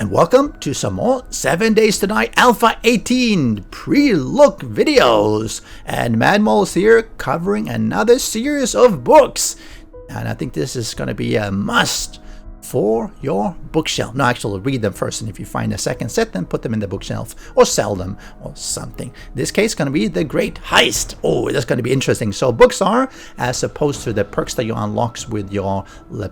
and welcome to some more 7 Days to Die Alpha 18 pre-look videos. And Madmole's here covering another series of books. And I think this is going to be a must for your bookshelf. No, actually read them first, and if you find a second set, then put them in the bookshelf or sell them or something. This case is going to be The Great Heist. Oh, that's going to be interesting. So books are, as opposed to the perks that you unlock with your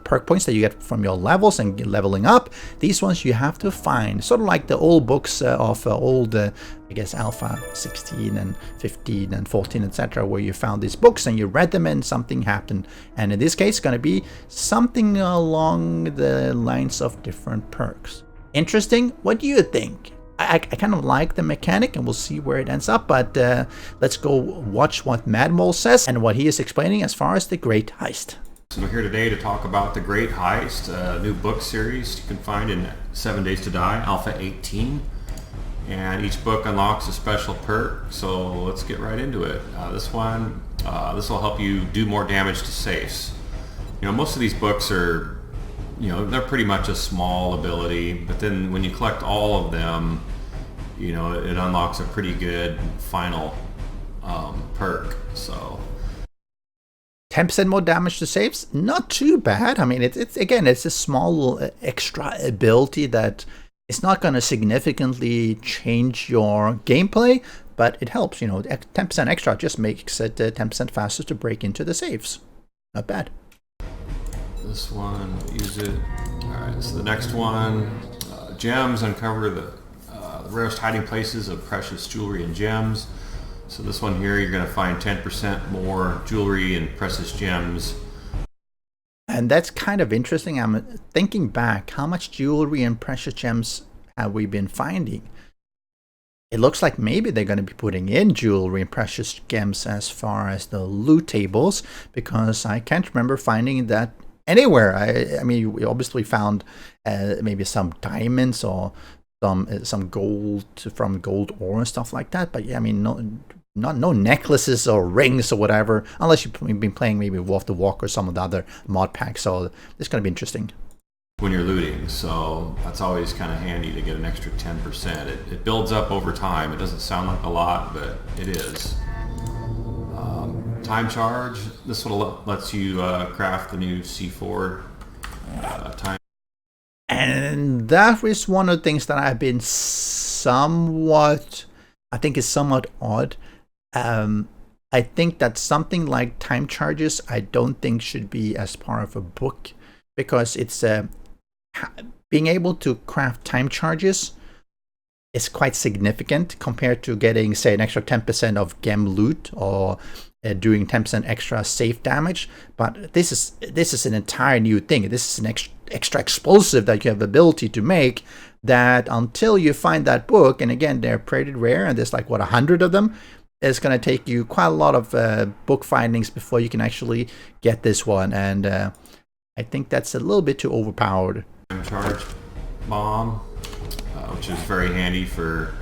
perk points that you get from your levels and leveling up, these ones you have to find, sort of like the old books of old I guess Alpha 16 and 15 and 14, etc., where you found these books and you read them and something happened. And in this case, it's going to be something along the lines of different perks. Interesting? What do you think? I kind of like the mechanic, and we'll see where it ends up, but let's go watch what Madmole says and what he is explaining as far as The Great Heist. So we're here today to talk about The Great Heist, a new book series you can find in 7 Days to Die, Alpha 18. And each book unlocks a special perk, so let's get right into it. This will help you do more damage to safes. You know, most of these books are, they're pretty much a small ability, but then when you collect all of them, it unlocks a pretty good final perk. So 10% more damage to saves, not too bad. I mean, it's a small extra ability that it's not going to significantly change your gameplay, but it helps. 10% extra just makes it 10% faster to break into the safes. Not bad. This one, use it. Alright, so the next one, gems, uncover the rarest hiding places of precious jewelry and gems. So this one here, you're going to find 10% more jewelry and precious gems. And that's kind of interesting. I'm thinking back, how much jewelry and precious gems have we been finding? It looks like maybe they're going to be putting in jewelry and precious gems as far as the loot tables, because I can't remember finding that anywhere. I mean, we obviously found maybe some diamonds or some gold from gold ore and stuff like that, but yeah, I mean, no necklaces or rings or whatever, unless you've been playing maybe Wolf the Walk or some of the other mod packs. So it's going to be interesting when you're looting, so that's always kind of handy to get an extra 10%. It builds up over time. It doesn't sound like a lot, but it is. Time charge. This one lets you craft the new C4 time. And that is one of the things that I've been I think is somewhat odd. I think that something like time charges, I don't think should be as part of a book, because it's being able to craft time charges is quite significant compared to getting, say, an extra 10% of gem loot or doing 10% extra safe damage. But this is an entire new thing. This is an extra explosive that you have the ability to make, that until you find that book, and again, they're pretty rare, and there's like 100 of them, it's going to take you quite a lot of book findings before you can actually get this one, and I think that's a little bit too overpowered. Charge bomb, which is very handy for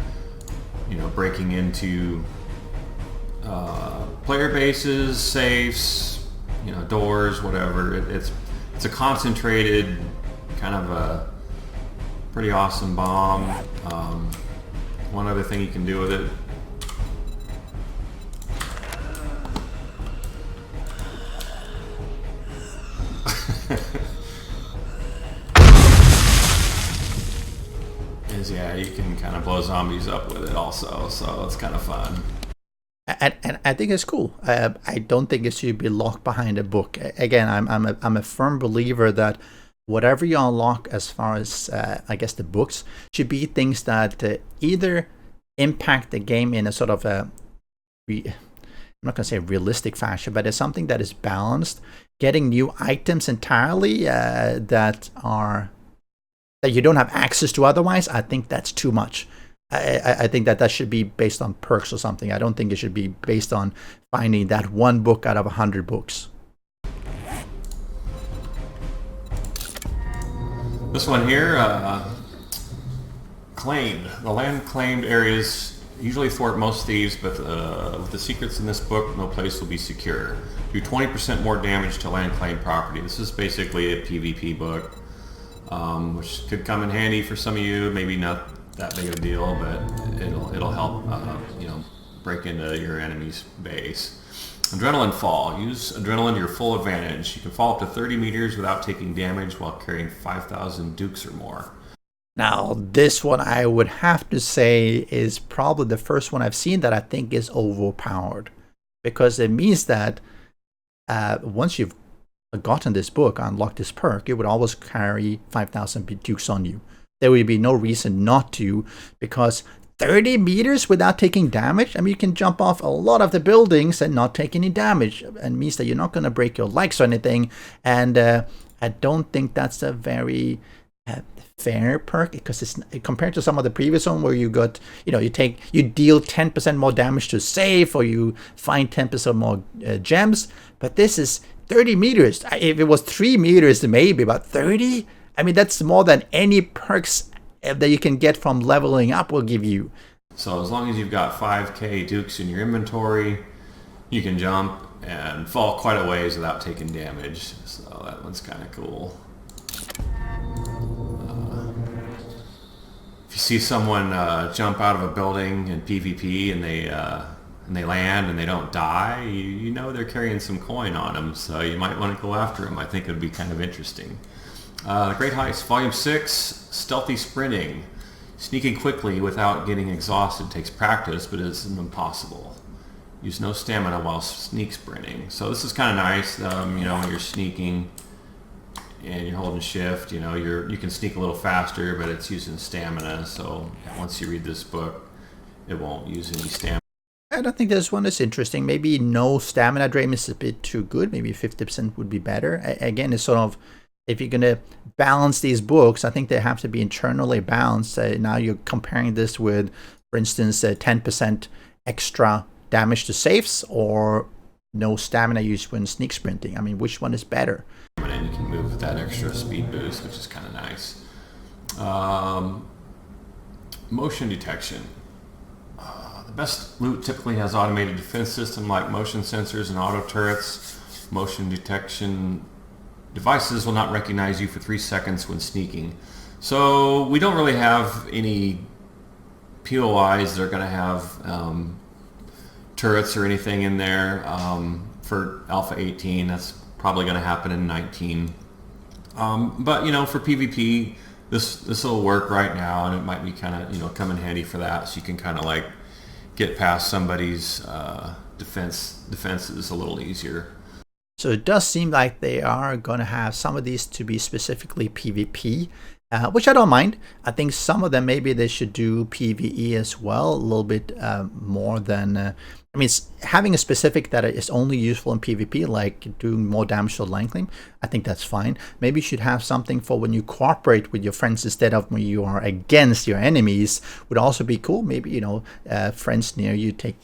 breaking into player bases, safes, doors, whatever. It's a concentrated kind of a pretty awesome bomb. One other thing you can do with it, you can kind of blow zombies up with it also, so it's kind of fun. And I think it's cool. I don't think it should be locked behind a book. Again, I'm a firm believer that whatever you unlock as far as I guess the books should be things that either impact the game in a sort of I'm not going to say realistic fashion, but it's something that is balanced. Getting new items entirely that you don't have access to otherwise, I think that's too much. I think that should be based on perks or something. I don't think it should be based on finding that one book out of 100 books. This one here, claimed. The land claimed areas usually thwart most thieves, but with the secrets in this book, no place will be secure. Do 20% more damage to land claimed property. This is basically a PvP book. which could come in handy for some of you. Maybe not that big of a deal, but it'll help break into your enemy's base. Adrenaline fall. Use adrenaline to your full advantage. You can fall up to 30 meters without taking damage while carrying 5,000 dukes or more. Now, this one I would have to say is probably the first one I've seen that I think is overpowered, because it means that once you've gotten this book, unlocked this perk, you would always carry 5,000 dukes on you. There would be no reason not to, because 30 meters without taking damage, I mean, you can jump off a lot of the buildings and not take any damage, and means that you're not going to break your legs or anything. And I don't think that's a very fair perk, because it's compared to some of the previous one where you got, you deal 10% more damage to save, or you find 10% more gems. But this is 30 meters. If it was 3 meters, maybe, but 30? I mean, that's more than any perks that you can get from leveling up will give you. So as long as you've got 5k dukes in your inventory, you can jump and fall quite a ways without taking damage. So that one's kind of cool. If you see someone jump out of a building in PvP and they land and they don't die, you know they're carrying some coin on them, so you might want to go after them. I think it would be kind of interesting. The Great Heist, Volume 6, Stealthy Sprinting. Sneaking quickly without getting exhausted takes practice, but isn't impossible. Use no stamina while sneak sprinting. So this is kind of nice, when you're sneaking and you're holding shift, you can sneak a little faster, but it's using stamina. So once you read this book, it won't use any stamina. I don't think this one is interesting. Maybe no stamina drain is a bit too good. Maybe 50% would be better. Again, it's sort of, if you're going to balance these books, I think they have to be internally balanced. Now you're comparing this with, for instance, 10% extra damage to safes, or no stamina use when sneak sprinting. I mean, which one is better? And you can move with that extra speed boost, which is kind of nice. Motion detection. The best loot typically has automated defense system like motion sensors and auto turrets. Motion detection devices will not recognize you for 3 seconds when sneaking. So we don't really have any POIs that are going to have turrets or anything in there for Alpha 18. That's probably going to happen in 19. But for PvP, this will work right now, and it might be kind of come in handy for that. So you can kind of like get past somebody's defenses a little easier. So it does seem like they are going to have some of these to be specifically PvP, which I don't mind. I think some of them, maybe they should do PvE as well, a little bit more than... having a specific that is only useful in PvP, like doing more damage to the land claim, I think that's fine. Maybe you should have something for when you cooperate with your friends instead of when you are against your enemies, would also be cool. Maybe, friends near you take,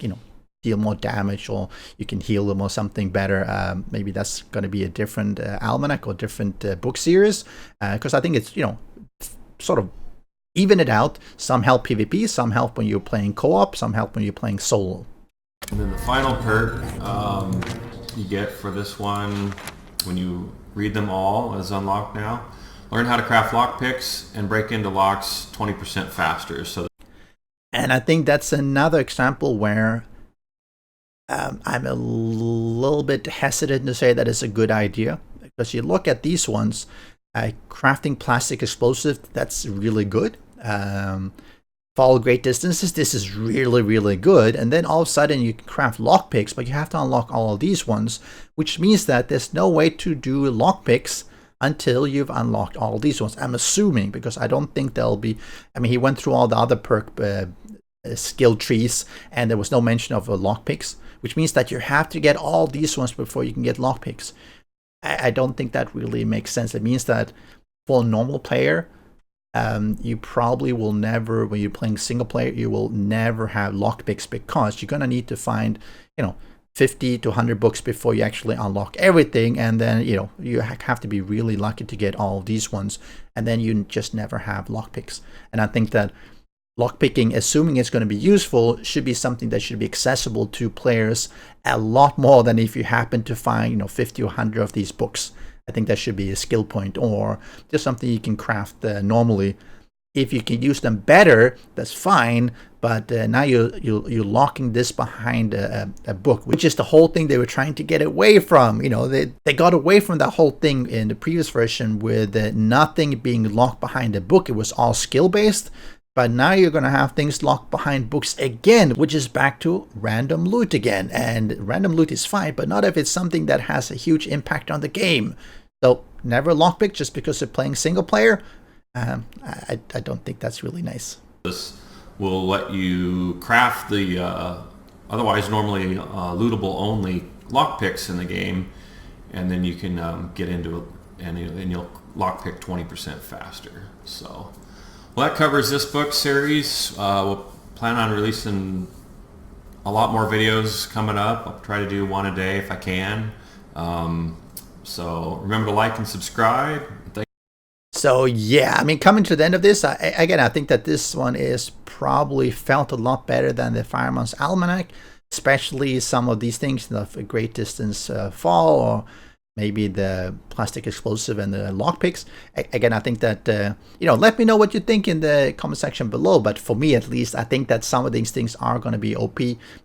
deal more damage, or you can heal them or something better. Maybe that's going to be a different almanac or different book series, because I think it's, sort of even it out. Some help PvP, some help when you're playing co-op, some help when you're playing solo. And then the final perk you get for this one, when you read them all, is unlocked now. Learn how to craft lockpicks and break into locks 20% faster. And I think that's another example where I'm a little bit hesitant to say that it's a good idea, because you look at these ones, crafting plastic explosive, that's really good. Fall great distances, this is really, really good. And then all of a sudden you can craft lockpicks, but you have to unlock all of these ones, which means that there's no way to do lockpicks until you've unlocked all these ones. I'm assuming, because I don't think there'll be... he went through all the other perk skill trees, and there was no mention of lockpicks, which means that you have to get all these ones before you can get lockpicks. I don't think that really makes sense. It means that for a normal player, you probably will never, when you're playing single player, you will never have lockpicks, because you're going to need to find, 50 to 100 books before you actually unlock everything. And then, you have to be really lucky to get all these ones. And then you just never have lockpicks. And I think that lockpicking, assuming it's going to be useful, should be something that should be accessible to players a lot more than if you happen to find, 50 or 100 of these books. I think that should be a skill point or just something you can craft normally. If you can use them better, that's fine. But now you're locking this behind a book, which is the whole thing they were trying to get away from. You know, they got away from that whole thing in the previous version with nothing being locked behind a book. It was all skill based. But now you're going to have things locked behind books again, which is back to random loot again. And random loot is fine, but not if it's something that has a huge impact on the game. So never lockpick just because you're playing single player. I don't think that's really nice. This will let you craft the otherwise normally lootable only lockpicks in the game, and then you can get into it and you'll lockpick 20% faster. So, well, that covers this book series. We'll plan on releasing a lot more videos coming up. I'll try to do one a day if I can. So remember to like and subscribe. So yeah, I mean, coming to the end of this, I think that this one is probably felt a lot better than the Fireman's Almanac, especially some of these things, the Great Distance Fall, or maybe the plastic explosive and the lockpicks. Again, I think that, let me know what you think in the comment section below. But for me, at least, I think that some of these things are going to be OP.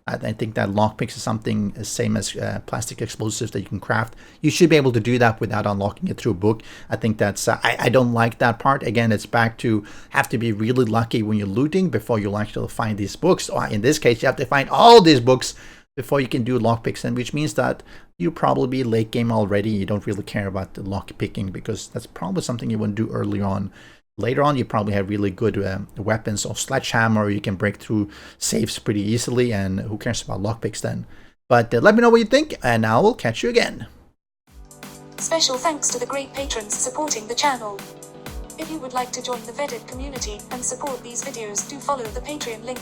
I think that lockpicks is something the same as plastic explosives that you can craft. You should be able to do that without unlocking it through a book. I think that's, I don't like that part. Again, it's back to have to be really lucky when you're looting before you'll actually find these books. Or in this case, you have to find all these books before you can do lockpicks, and which means that you'll probably be late game already. You don't really care about the lockpicking because that's probably something you want to do early on. Later on, you probably have really good weapons or sledgehammer. You can break through safes pretty easily, and who cares about lockpicks then? But let me know what you think, and I will catch you again. Special thanks to the great patrons supporting the channel. If you would like to join the vetted community and support these videos, do follow the Patreon link.